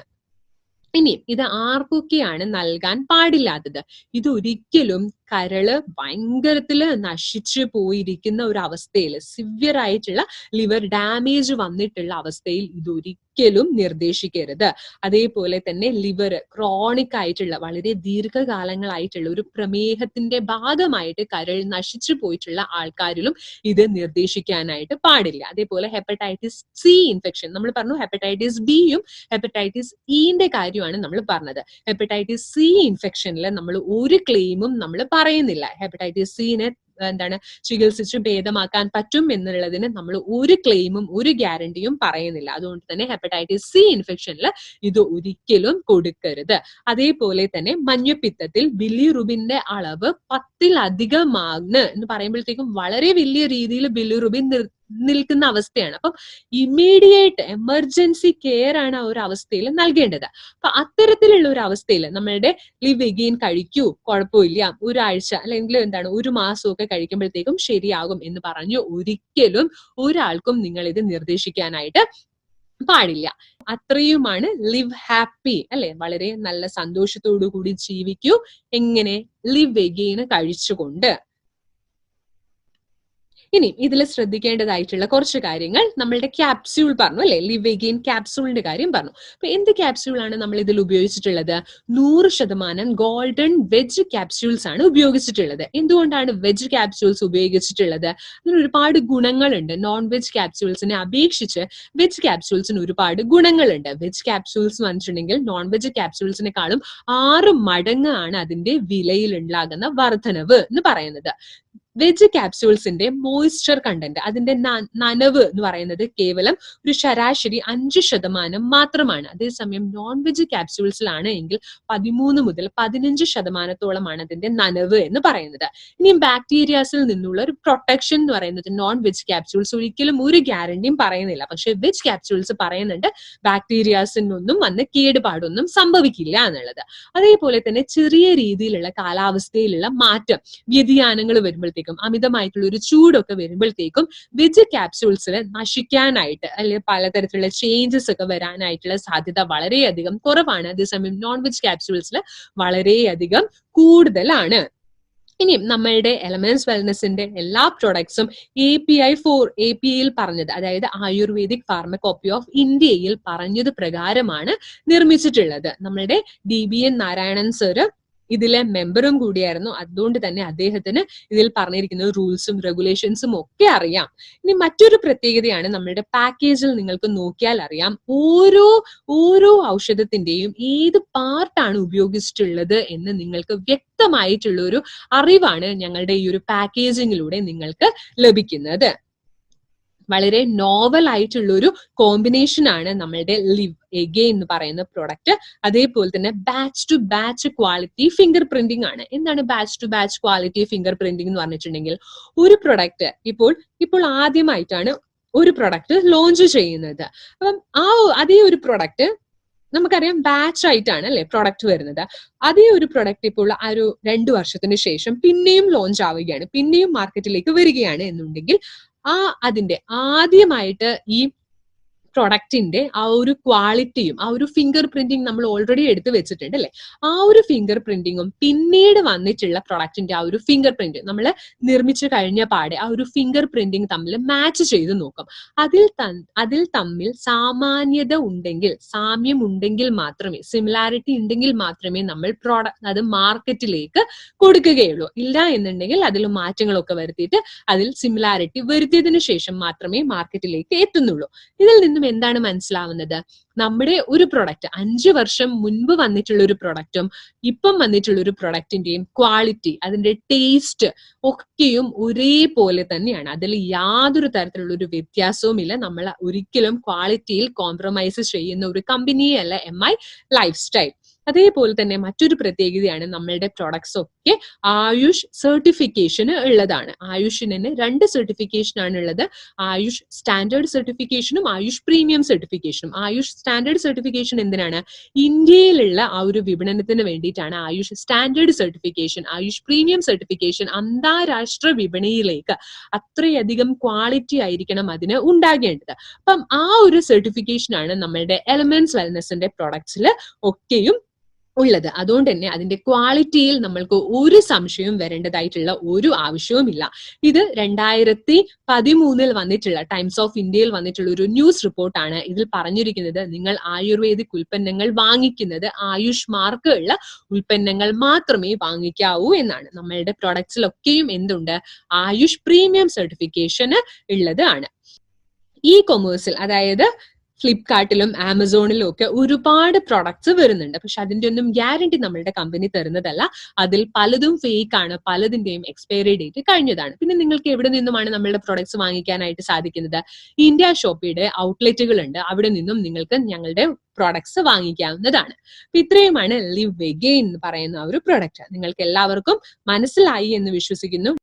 ഇനി ഇത് ആർക്കൊക്കെയാണ് നൽകാൻ പാടില്ലാത്തത്? ഇത് ഒരിക്കലും കരള് ഭയങ്കരത്തില് നശിച്ചു പോയിരിക്കുന്ന ഒരു അവസ്ഥയിൽ, സിവിയർ ആയിട്ടുള്ള ലിവർ ഡാമേജ് വന്നിട്ടുള്ള അവസ്ഥയിൽ ഇതൊരിക്കലും നിർദ്ദേശിക്കരുത്. അതേപോലെ തന്നെ ലിവർ ക്രോണിക് ആയിട്ടുള്ള വളരെ ദീർഘകാലങ്ങളായിട്ടുള്ള ഒരു പ്രമേഹത്തിന്റെ ഭാഗമായിട്ട് കരൾ നശിച്ചു പോയിട്ടുള്ള ആൾക്കാരിലും ഇത് നിർദ്ദേശിക്കാനായിട്ട് പാടില്ല. അതേപോലെ ഹെപ്പറ്റൈറ്റിസ് സി ഇൻഫെക്ഷൻ, നമ്മൾ പറഞ്ഞു ഹെപ്പറ്റൈറ്റിസ് ബിയും ഹെപ്പറ്റൈറ്റിസ് ഇന്റെ കാര്യമാണ് നമ്മൾ പറഞ്ഞത്. ഹെപ്പറ്റൈറ്റിസ് സി ഇൻഫെക്ഷനിൽ നമ്മൾ ഒരു ക്ലെയിമും നമ്മൾ പറയുന്നില്ല. ഹെപ്പറ്റൈറ്റിസ് സിനെ എന്താണ് ചികിത്സിച്ച് ഭേദമാക്കാൻ പറ്റും എന്നുള്ളതിന് നമ്മൾ ഒരു ക്ലെയിമും ഒരു ഗ്യാരണ്ടിയും പറയുന്നില്ല. അതുകൊണ്ട് തന്നെ ഹെപ്പറ്റൈറ്റിസ് സി ഇൻഫെക്ഷനിൽ ഇത് ഒരിക്കലും കൊടുക്കരുത്. അതേപോലെ തന്നെ മഞ്ഞപ്പിത്തത്തിൽ ബിലിറുബിന്റെ അളവ് 10-ലധികമാണ് എന്ന് പറയുമ്പോഴത്തേക്കും വളരെ വലിയ രീതിയിൽ ബിലിറുബിൻ നിൽക്കുന്ന അവസ്ഥയാണ്. അപ്പം ഇമ്മീഡിയറ്റ് എമർജൻസി കെയർ ആണ് ആ ഒരു അവസ്ഥയിൽ നൽകേണ്ടത്. അപ്പൊ അത്തരത്തിലുള്ള ഒരു അവസ്ഥയിൽ നമ്മളുടെ ലിവ് എഗെയിൻ കഴിക്കൂ, കുഴപ്പമില്ല, ഒരാഴ്ച അല്ലെങ്കിൽ എന്താണ് 1 മാസമൊക്കെ കഴിക്കുമ്പോഴത്തേക്കും ശരിയാകും എന്ന് പറഞ്ഞു ഒരിക്കലും ഒരാൾക്കും നിങ്ങൾ ഇത് നിർദ്ദേശിക്കാനായിട്ട് പാടില്ല. അത്രയുമാണ് ലിവ് ഹാപ്പി, അല്ലെ? വളരെ നല്ല സന്തോഷത്തോടു കൂടി ജീവിക്കൂ. എങ്ങനെ? ലിവ് എഗെയിൻ കഴിച്ചുകൊണ്ട്. ഇനി ഇതിൽ ശ്രദ്ധിക്കേണ്ടതായിട്ടുള്ള കുറച്ച് കാര്യങ്ങൾ, നമ്മളുടെ ക്യാപ്സ്യൂൾ പറഞ്ഞു, അല്ലെ? ലിവ് എഗെയിൻ ക്യാപ്സ്യൂളിന്റെ കാര്യം പറഞ്ഞു. അപ്പൊ എന്ത് ക്യാപ്സ്യൂൾ ആണ് നമ്മൾ ഇതിൽ ഉപയോഗിച്ചിട്ടുള്ളത്? 100% ഗോൾഡൻ വെജ് ക്യാപ്സ്യൂൾസ് ആണ് ഉപയോഗിച്ചിട്ടുള്ളത്. എന്തുകൊണ്ടാണ് വെജ് ക്യാപ്സ്യൂൾസ് ഉപയോഗിച്ചിട്ടുള്ളത്? അതിന് ഒരുപാട് ഗുണങ്ങളുണ്ട്. നോൺ വെജ് ക്യാപ്സ്യൂൾസിനെ അപേക്ഷിച്ച് വെജ് ക്യാപ്സ്യൂൾസിന് ഒരുപാട് ഗുണങ്ങളുണ്ട്. വെജ് ക്യാപ്സ്യൂൾസ് വന്നിട്ടുണ്ടെങ്കിൽ നോൺ വെജ് ക്യാപ്സ്യൂൾസിനെക്കാളും 6 മടങ്ങാണ് അതിന്റെ വിലയിൽ ഉണ്ടാകുന്ന വർധനവ് എന്ന് പറയുന്നത്. വെജ് ക്യാപ്സ്യൂൾസിന്റെ മോയ്സ്ചർ കണ്ടന്റ്, അതിന്റെ നനവ് എന്ന് പറയുന്നത് കേവലം ഒരു ശരാശരി 5% മാത്രമാണ്. അതേസമയം നോൺ വെജ് ക്യാപ്സ്യൂൾസിലാണ് എങ്കിൽ 13 മുതൽ 15% അതിന്റെ നനവ് എന്ന് പറയുന്നത്. ഇനിയും ബാക്ടീരിയാസിൽ നിന്നുള്ള ഒരു പ്രൊട്ടക്ഷൻ എന്ന് പറയുന്നത് നോൺ വെജ് ക്യാപ്സ്യൂൾസ് ഒരിക്കലും ഒരു ഗ്യാരണ്ടിയും പറയുന്നില്ല. പക്ഷെ വെജ് ക്യാപ്സ്യൂൾസ് പറയുന്നുണ്ട് ബാക്ടീരിയാസിനൊന്നും വന്ന് കേടുപാടൊന്നും സംഭവിക്കില്ല എന്നുള്ളത്. അതേപോലെ തന്നെ ചെറിയ രീതിയിലുള്ള കാലാവസ്ഥയിലുള്ള മാറ്റം, വ്യതിയാനങ്ങൾ വരുമ്പോഴത്തേക്കും, അമിതമായിട്ടുള്ള ഒരു ചൂടൊക്കെ വരുമ്പോഴത്തേക്കും വെജ് ക്യാപ്സ്യൂൾസിൽ നശിക്കാനായിട്ട് അല്ലെങ്കിൽ പലതരത്തിലുള്ള ചേഞ്ചസ് ഒക്കെ വരാനായിട്ടുള്ള സാധ്യത വളരെയധികം കുറവാണ്. അതേസമയം നോൺ വെജ് ക്യാപ്സ്യൂൾസിൽ വളരെയധികം കൂടുതലാണ്. ഇനി നമ്മളുടെ എലമെന്റ്സ് വെൽനെസിന്റെ എല്ലാ പ്രൊഡക്ട്സും API പറഞ്ഞത്, അതായത് ആയുർവേദിക് ഫാർമക്കോപ്പി ഓഫ് ഇന്ത്യയിൽ പറഞ്ഞത് പ്രകാരമാണ് നിർമ്മിച്ചിട്ടുള്ളത്. നമ്മളുടെ DBN നാരായണൻ സർ ഇതിലെ മെമ്പറും കൂടിയായിരുന്നു. അതുകൊണ്ട് തന്നെ അദ്ദേഹത്തിന് ഇതിൽ പറഞ്ഞിരിക്കുന്ന റൂൾസും റെഗുലേഷൻസും ഒക്കെ അറിയാം. ഇനി മറ്റൊരു പ്രത്യേകതയാണ്, നമ്മളുടെ പാക്കേജിൽ നിങ്ങൾക്ക് നോക്കിയാൽ അറിയാം ഓരോ ഔഷധത്തിന്റെയും ഏത് പാർട്ടാണ് ഉപയോഗിച്ചിട്ടുള്ളത് എന്ന് നിങ്ങൾക്ക് വ്യക്തമായിട്ടുള്ള ഒരു അറിവാണ് ഞങ്ങളുടെ ഈ ഒരു പാക്കേജിങ്ങിലൂടെ നിങ്ങൾക്ക് ലഭിക്കുന്നത്. വളരെ നോവൽ ആയിട്ടുള്ള ഒരു കോമ്പിനേഷൻ ആണ് നമ്മളുടെ ലിവ് എഗെയിൻ എന്ന് പറയുന്ന പ്രോഡക്റ്റ്. അതേപോലെ തന്നെ batch to batch quality finger printing ആണ്. എന്താണ് batch to batch quality finger printing എന്ന് പറഞ്ഞിട്ടുണ്ടെങ്കിൽ, ഒരു പ്രൊഡക്റ്റ് ഇപ്പോൾ ആദ്യമായിട്ടാണ് ഒരു പ്രൊഡക്റ്റ് ലോഞ്ച് ചെയ്യുന്നത്. അപ്പം അതേ ഒരു പ്രൊഡക്റ്റ് നമുക്കറിയാം ബാച്ച് ആയിട്ടാണ് അല്ലെ പ്രൊഡക്റ്റ് വരുന്നത്. അതേ ഒരു പ്രൊഡക്റ്റ് ഇപ്പോൾ ആ ഒരു 2 വർഷത്തിന് ശേഷം പിന്നെയും ലോഞ്ച് ആവുകയാണ്, പിന്നെയും മാർക്കറ്റിലേക്ക് വരികയാണ് എന്നുണ്ടെങ്കിൽ അതിന്റെ ആദ്യമായിട്ട് ഈ പ്രൊഡക്റ്റിന്റെ ആ ഒരു ക്വാളിറ്റിയും ആ ഒരു ഫിംഗർ പ്രിന്റിങ് നമ്മൾ ഓൾറെഡി എടുത്തു വെച്ചിട്ടുണ്ട് അല്ലെ, ആ ഒരു ഫിംഗർ പ്രിന്റിങ്ങും പിന്നീട് വന്നിട്ടുള്ള പ്രൊഡക്റ്റിന്റെ ആ ഒരു ഫിംഗർ പ്രിന്റ് നമ്മൾ നിർമ്മിച്ചു കഴിഞ്ഞ പാടെ ആ ഒരു ഫിംഗർ പ്രിന്റിങ് തമ്മിൽ മാച്ച് ചെയ്ത് നോക്കും. അതിൽ തമ്മിൽ സാമാന്യത ഉണ്ടെങ്കിൽ, സാമ്യം ഉണ്ടെങ്കിൽ മാത്രമേ, സിമിലാരിറ്റി ഉണ്ടെങ്കിൽ മാത്രമേ നമ്മൾ അത് മാർക്കറ്റിലേക്ക് കൊടുക്കുകയുള്ളൂ. ഇല്ല എന്നുണ്ടെങ്കിൽ അതിൽ മാറ്റങ്ങളൊക്കെ വരുത്തിയിട്ട് അതിൽ സിമിലാരിറ്റി വരുത്തിയതിനു ശേഷം മാത്രമേ മാർക്കറ്റിലേക്ക് എത്തുന്നുള്ളൂ. ഇതിൽ നിന്നും എന്താണ് മനസ്സിലാവുന്നത്? നമ്മുടെ ഒരു പ്രൊഡക്റ്റ് 5 വർഷം മുൻപ് വന്നിട്ടുള്ള ഒരു പ്രൊഡക്റ്റും ഇപ്പം വന്നിട്ടുള്ള ഒരു പ്രൊഡക്റ്റിന്റെയും ക്വാളിറ്റി, അതിന്റെ ടേസ്റ്റ് ഒക്കെയും ഒരേപോലെ തന്നെയാണ്. അതിൽ യാതൊരു തരത്തിലുള്ള ഒരു വ്യത്യാസവും ഇല്ല. നമ്മൾ ഒരിക്കലും ക്വാളിറ്റിയിൽ കോംപ്രമൈസ് ചെയ്യുന്ന ഒരു കമ്പനിയല്ല MI ലൈഫ് സ്റ്റൈൽ. അതേപോലെ തന്നെ മറ്റൊരു പ്രത്യേകതയാണ്, നമ്മളുടെ പ്രൊഡക്ട്സ് ഒക്കെ ആയുഷ് സർട്ടിഫിക്കേഷന് ഉള്ളതാണ്. ആയുഷിന് 2 സർട്ടിഫിക്കേഷൻ ആണ് ഉള്ളത്. ആയുഷ് സ്റ്റാൻഡേർഡ് സർട്ടിഫിക്കേഷനും ആയുഷ് പ്രീമിയം സർട്ടിഫിക്കേഷനും. ആയുഷ് സ്റ്റാൻഡേർഡ് സർട്ടിഫിക്കേഷൻ എന്തിനാണ്? ഇന്ത്യയിലുള്ള ആ ഒരു വിപണനത്തിന് വേണ്ടിയിട്ടാണ് Ayush standard certification. Ayush premium certification അന്താരാഷ്ട്ര വിപണിയിലേക്ക് അത്രയധികം ക്വാളിറ്റി ആയിരിക്കണം അതിന് ഉണ്ടാകേണ്ടത്. അപ്പം ആ ഒരു സർട്ടിഫിക്കേഷൻ ആണ് നമ്മളുടെ എലമെന്റ്സ് വെൽനെസിന്റെ പ്രൊഡക്ട്സിൽ ഒക്കെയും ഉള്ളത്. അതുകൊണ്ട് തന്നെ അതിന്റെ ക്വാളിറ്റിയിൽ നമ്മൾക്ക് ഒരു സംശയവും വരേണ്ടതായിട്ടുള്ള ഒരു ആവശ്യവുമില്ല. ഇത് 2013 വന്നിട്ടുള്ള ടൈംസ് ഓഫ് ഇന്ത്യയിൽ വന്നിട്ടുള്ള ഒരു ന്യൂസ് റിപ്പോർട്ടാണ്. ഇതിൽ പറഞ്ഞിരിക്കുന്നത് നിങ്ങൾ ആയുർവേദിക് ഉൽപ്പന്നങ്ങൾ വാങ്ങിക്കുന്നത് ആയുഷ് മാർക്ക് ഉള്ള ഉൽപ്പന്നങ്ങൾ മാത്രമേ വാങ്ങിക്കാവൂ എന്നാണ്. നമ്മളുടെ പ്രൊഡക്ട്സിലൊക്കെയും എന്തുണ്ട്? ആയുഷ് പ്രീമിയം സർട്ടിഫിക്കേഷന് ഉള്ളതാണ്. ഇ കൊമേഴ്സിൽ, അതായത് ഫ്ലിപ്കാർട്ടിലും ആമസോണിലും ഒക്കെ ഒരുപാട് പ്രൊഡക്ട്സ് വരുന്നുണ്ട്. പക്ഷെ അതിന്റെ ഒന്നും ഗ്യാരണ്ടി നമ്മളുടെ കമ്പനി തരുന്നതല്ല. അതിൽ പലതും ഫേക്ക് ആണ്, പലതിന്റെയും എക്സ്പയറി ഡേറ്റ് കഴിഞ്ഞതാണ്. പിന്നെ നിങ്ങൾക്ക് എവിടെ നിന്നുമാണ് നമ്മളുടെ പ്രൊഡക്ട്സ് വാങ്ങിക്കാനായിട്ട് സാധിക്കുന്നത്? ഇന്ത്യ ഷോപ്പിയുടെ ഔട്ട്ലെറ്റുകൾ ഉണ്ട്, അവിടെ നിന്നും നിങ്ങൾക്ക് ഞങ്ങളുടെ പ്രോഡക്ട്സ് വാങ്ങിക്കാവുന്നതാണ്. അപ്പൊ ഇത്രയുമാണ് ലിവ് എഗെയിൻ എന്ന് പറയുന്ന ഒരു പ്രൊഡക്റ്റ്. നിങ്ങൾക്ക് എല്ലാവർക്കും മനസ്സിലായി എന്ന് വിശ്വസിക്കുന്നു.